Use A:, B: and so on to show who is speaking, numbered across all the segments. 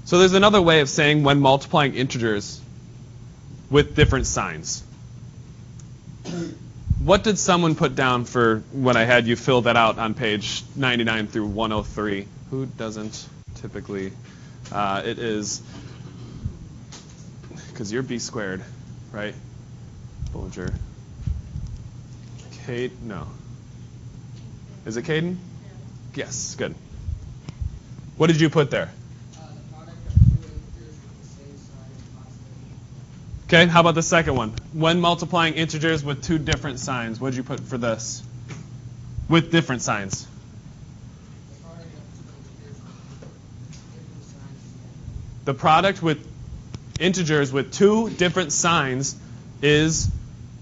A: So there's another way of saying when multiplying integers with different signs. What did someone put down for when I had you fill that out on page 99 through 103? Who doesn't typically? It is, because you're b squared, right? Bollinger. Kate, no. Is it Caden? Yes, good. What did you put there? Okay, how about the second one? When multiplying integers with two different signs, what did you put for this? With different signs. The product with integers with two different signs is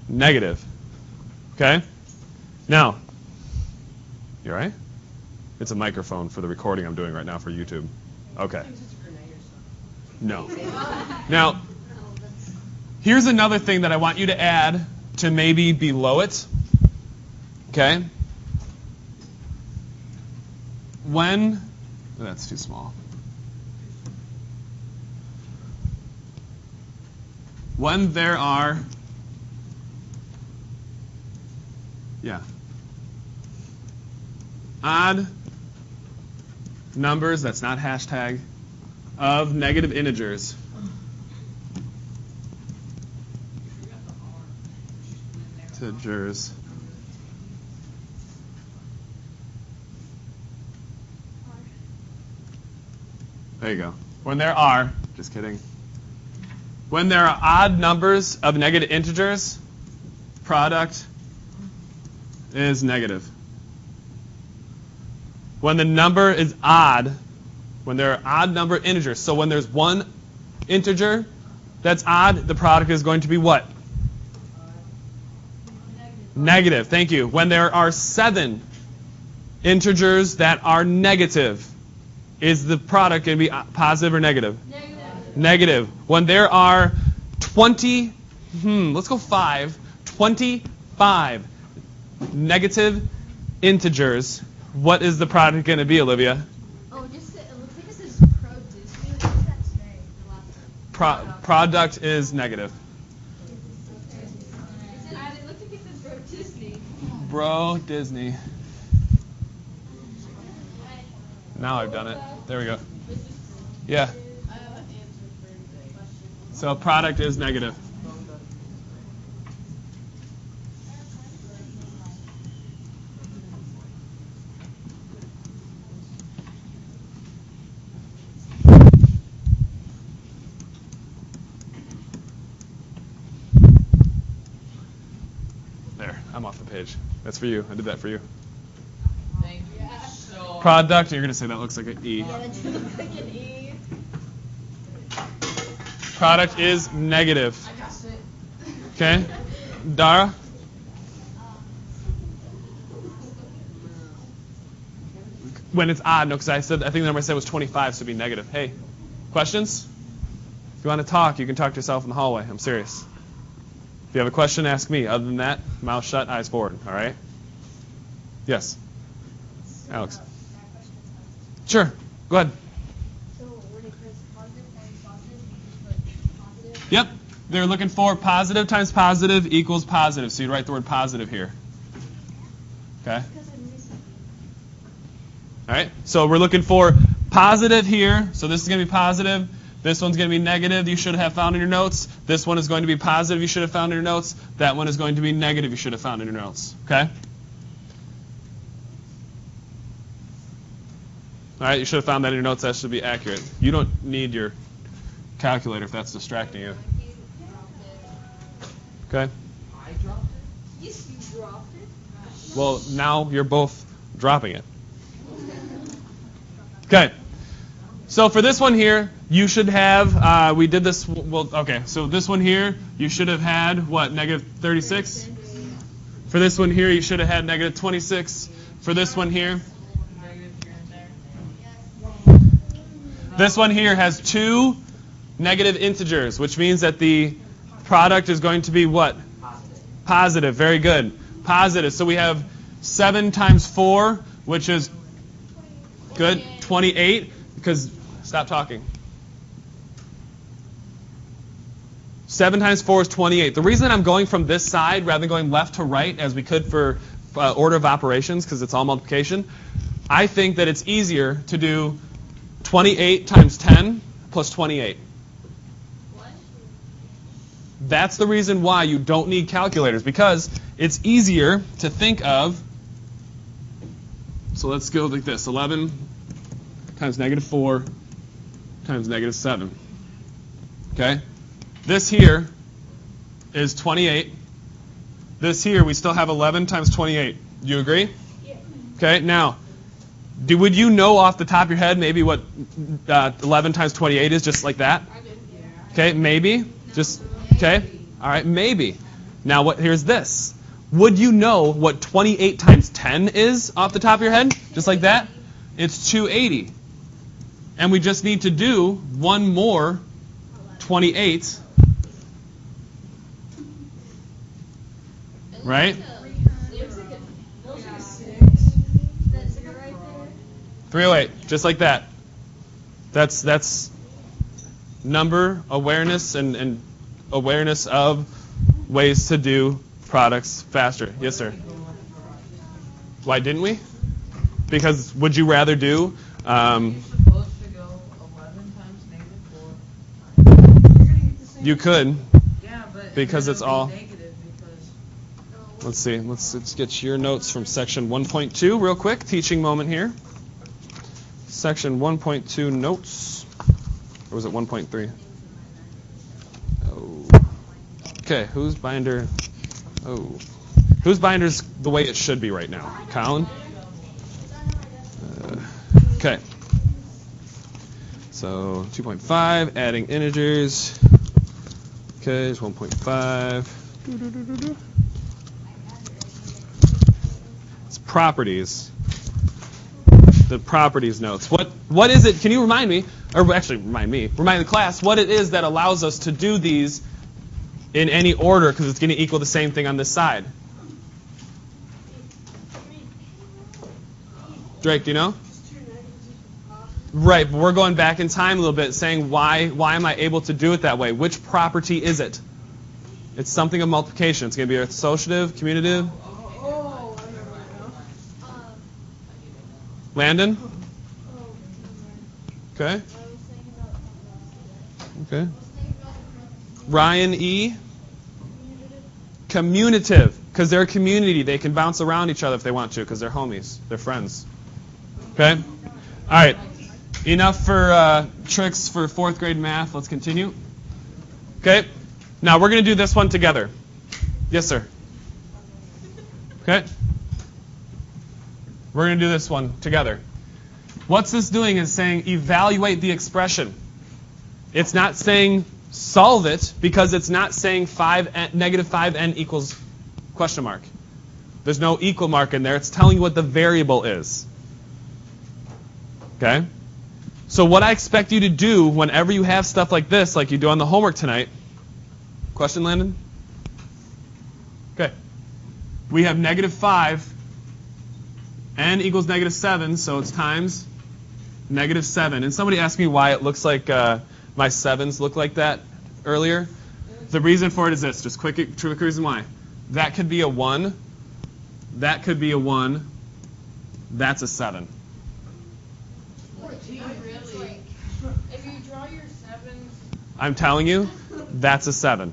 A: negative. Okay? Now, you all right? It's a microphone for the recording I'm doing right now for YouTube. Okay. No. Now, here's another thing that I want you to add to maybe below it. Okay? That's too small. When there are, odd numbers, that's not hashtag, of negative integers. Integers. There you go. When there are, just kidding. When there are odd numbers of negative integers, product is negative. When the number is odd, when there are odd number integers, so when there's one integer that's odd, the product is going to be what? Negative. Thank you. When there are 7 integers that are negative, is the product going to be positive or negative? Negative. When there are 25 negative integers, what is the product going to be, Olivia?
B: Oh, it looks like it says pro-Disney. What does that say?
A: Product is negative.
B: It looks like it says pro-Disney.
A: Bro Disney. Now I've done it. There we go. Yeah. So product is negative. There, I'm off the page. That's for you. I did that for you.
C: Thank you. So
A: Product, you're going to say that looks like an E.
B: Yeah, that does look like an E.
A: Product is negative.
C: I guessed it.
A: Okay? Dara? When it's odd, no, because I think the number I said was 25, so it'd be negative. Hey, questions? If you want to talk, you can talk to yourself in the hallway. I'm serious. If you have a question, ask me. Other than that, mouth shut, eyes forward. All right? Yes? Alex? Sure. Go ahead.
B: So when it says positive times positive, you just put positive?
A: Yep. They're looking for positive times positive equals positive. So you write the word positive here. Okay?
B: Because I'm missing.
A: All right? So we're looking for positive here. So this is going to be positive. This one's going to be negative. You should have found in your notes. This one is going to be positive. You should have found in your notes. That one is going to be negative. You should have found in your notes. Okay? All right, you should have found that in your notes. That should be accurate. You don't need your calculator if that's distracting you. Okay?
C: I dropped it?
B: Yes, you dropped it.
A: Well, now you're both dropping it. Okay. So for this one here, you should have, we did this, well, okay, so this one here, you should have had, what, negative 36? For this one here, you should have had negative 26. For this one here, this one here has 2 negative integers, which means that the product is going to be what? Positive. Very good. Positive. So we have 7 times 4, which is good, 28, because, stop talking. 7 times 4 is 28. The reason I'm going from this side rather than going left to right, as we could for order of operations, because it's all multiplication, I think that it's easier to do 28 times 10 plus 28.
B: What?
A: That's the reason why you don't need calculators, because it's easier to think of. So let's go like this. 11 times negative 4 times negative 7. Okay? This here is 28. This here, we still have 11 times 28. Do you agree?
B: Yeah.
A: Okay, now, would you know off the top of your head maybe what 11 times 28 is, just like that?
B: I did.
A: Okay, maybe? Just, okay? All right, maybe. Now, here's this. Would you know what 28 times 10 is off the top of your head? Just like that? It's 280. And we just need to do one more 28. Right?
B: It looks like a 6. That 0 right there.
A: 308, just like that. That's number awareness and awareness of ways to do products faster. Yes, sir. Why didn't we? Because would you rather do?
C: You're supposed to go 11 times negative 4.
A: You could.
C: Yeah, but
A: Because it's all.
C: negative because
A: Let's see. Let's get your notes from section 1.2 real quick. Teaching moment here. Section 1.2 notes. Or was it 1.3? Oh. Okay, whose binder? Oh. Whose binder's the way it should be right now? Colin? Okay. So 2.5, adding integers. Okay, it's 1.5. It's properties. The properties notes. What is it? Can you remind me, or actually remind the class what it is that allows us to do these in any order, because it's going to equal the same thing on this side. Drake, do you know? Right, but we're going back in time a little bit, saying why am I able to do it that way? Which property is it? It's something of multiplication. It's going to be associative, commutative. Landon? Okay. Okay. Ryan E. Commutative, because they're a community. They can bounce around each other if they want to, because they're homies. They're friends. Okay? All right. Enough for tricks for 4th grade math. Let's continue. Okay? Now, we're going to do this one together. Yes, sir. Okay? We're going to do this one together. What's this doing is saying evaluate the expression. It's not saying solve it, because it's not saying negative 5n equals question mark. There's no equal mark in there. It's telling you what the variable is. Okay? So what I expect you to do whenever you have stuff like this, like you do on the homework tonight. Question, Landon? Okay. We have negative 5. N equals negative 7, so it's times negative 7. And somebody asked me why it looks like my 7s look like that earlier. The reason for it is this. Just quick reason why. That could be a 1. That could be a 1. That's a 7.
C: really, if you draw your 7s,
A: I'm telling you, that's a 7.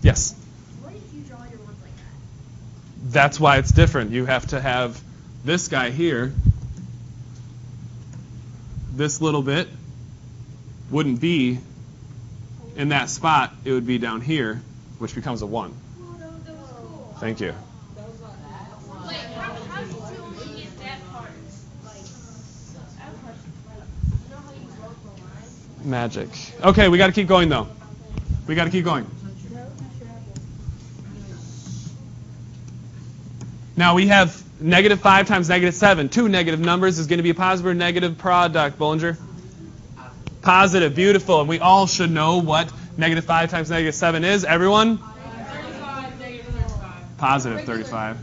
A: Yes?
B: What if you draw your ones like that?
A: That's why it's different. You have to have this guy here. This little bit wouldn't be in that spot. It would be down here, which becomes a 1.
B: Oh, that was cool.
A: Thank you.
B: Like, how did you only get that part? Like, I have a question. You know how you wrote the line?
A: Magic. Okay, we got to keep going, though. We got to keep going. Now we have negative 5 times negative 7. Two negative numbers is going to be a positive or negative product, Bollinger? Positive. Beautiful. And we all should know what negative 5 times negative 7 is. Everyone?
C: 35, negative 35.
A: Positive 35.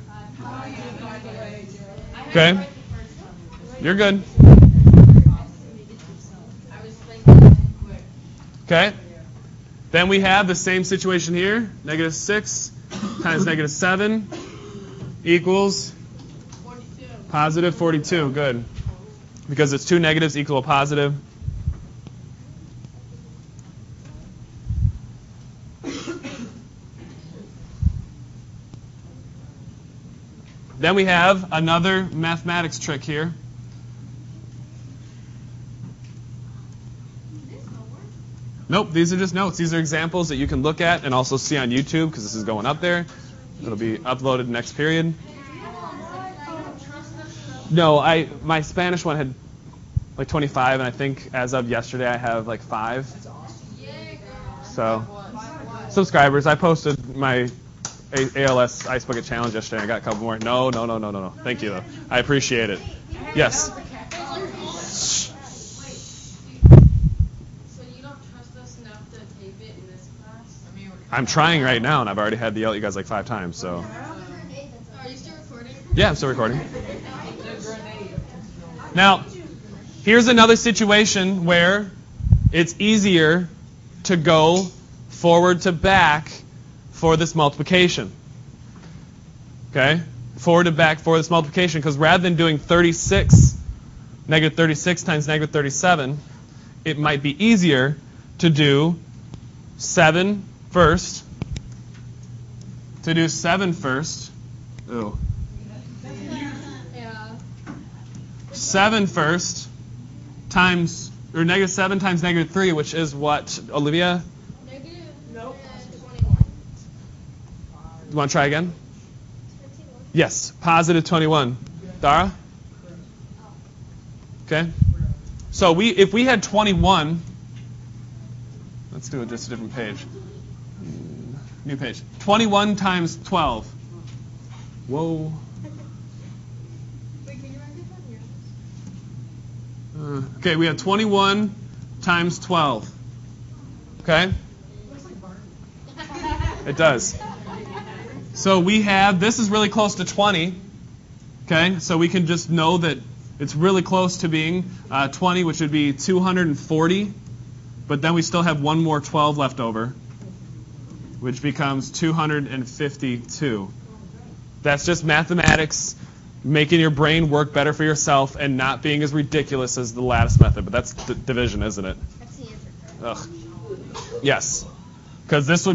A: Okay. You're good.
C: I was thinking quick.
A: Okay. Then we have the same situation here. Negative 6 times negative 7 equals
C: 42.
A: positive 42. Good. Because it's two negatives equal a positive. Then we have another mathematics trick here. Nope, these are just notes. These are examples that you can look at and also see on YouTube because this is going up there. It'll be uploaded next period. No, my Spanish one had like 25, and I think as of yesterday I have like 5. So, subscribers, I posted my ALS Ice Bucket Challenge yesterday. I got a couple more. No. Thank you, though. I appreciate it. Yes.
C: So you don't trust us enough to tape it in this class?
A: I'm trying right now, and I've already had to yell at you guys like 5 times. So.
C: Are you still recording?
A: Yeah, I'm still recording. Now, here's another situation where it's easier to go forward to back for this multiplication. Okay? Forward to back for this multiplication, because rather than doing negative 36 times negative 37, it might be easier to do 7 first. To do 7 first. Ooh.
C: Yeah.
A: 7 first times, or negative 7 times negative 3, which is what, Olivia?
C: Negative?
B: Nope.
C: 21.
A: You want to try again? Yes, positive 21. Dara? Okay. So if we had 21, let's do just a different page. New page. 21 times 12. Whoa.
C: Wait, can you write this on here?
A: Okay, we have 21 times 12. Okay? It does. So we have, this is really close to 20. Okay, so we can just know that it's really close to being 20, which would be 240. But then we still have one more 12 left over, which becomes 252. That's just mathematics, making your brain work better for yourself and not being as ridiculous as the lattice method. But that's division, isn't it?
B: That's the answer.
A: Ugh. Yes. Because this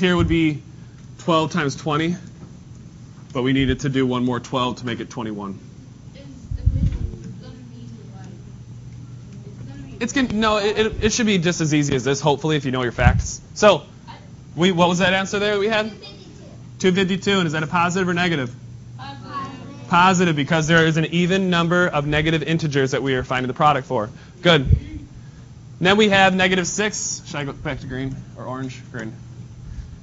A: here would be 12 times 20. But we needed to do one more 12 to make it 21. It should be just as easy as this, hopefully, if you know your facts. So, what was that answer there we had? 252. And is that a positive or negative? Positive, because there is an even number of negative integers that we are finding the product for. Good. Then we have negative 6. Should I go back to green or orange? Green.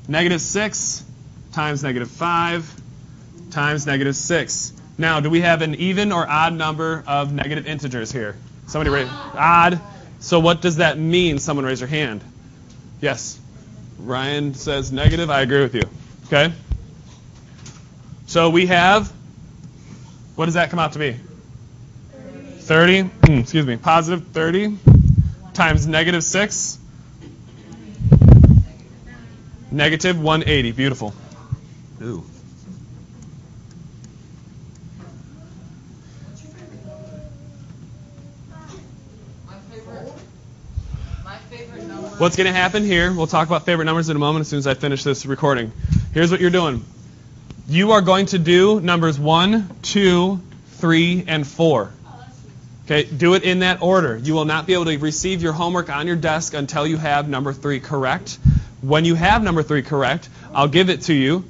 A: Negative 6 times negative 5 times negative 6. Now, do we have an even or odd number of negative integers here? Somebody raise odd. So what does that mean? Someone raise your hand. Yes. Ryan says negative. I agree with you. Okay. So we have, what does that come out to be? 30. Excuse me. Positive 30 times negative 6. Negative 180. Beautiful. Ooh. What's going to happen here, we'll talk about favorite numbers in a moment as soon as I finish this recording. Here's what you're doing. You are going to do numbers 1, 2, 3, and 4. Okay, do it in that order. You will not be able to receive your homework on your desk until you have number 3 correct. When you have number 3 correct, I'll give it to you,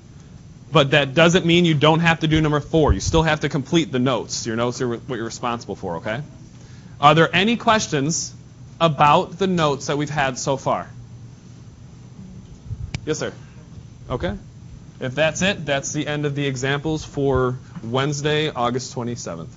A: but that doesn't mean you don't have to do number 4. You still have to complete the notes. Your notes are what you're responsible for, okay? Are there any questions about the notes that we've had so far? Yes, sir. Okay. If that's it, that's the end of the examples for Wednesday, August 27th.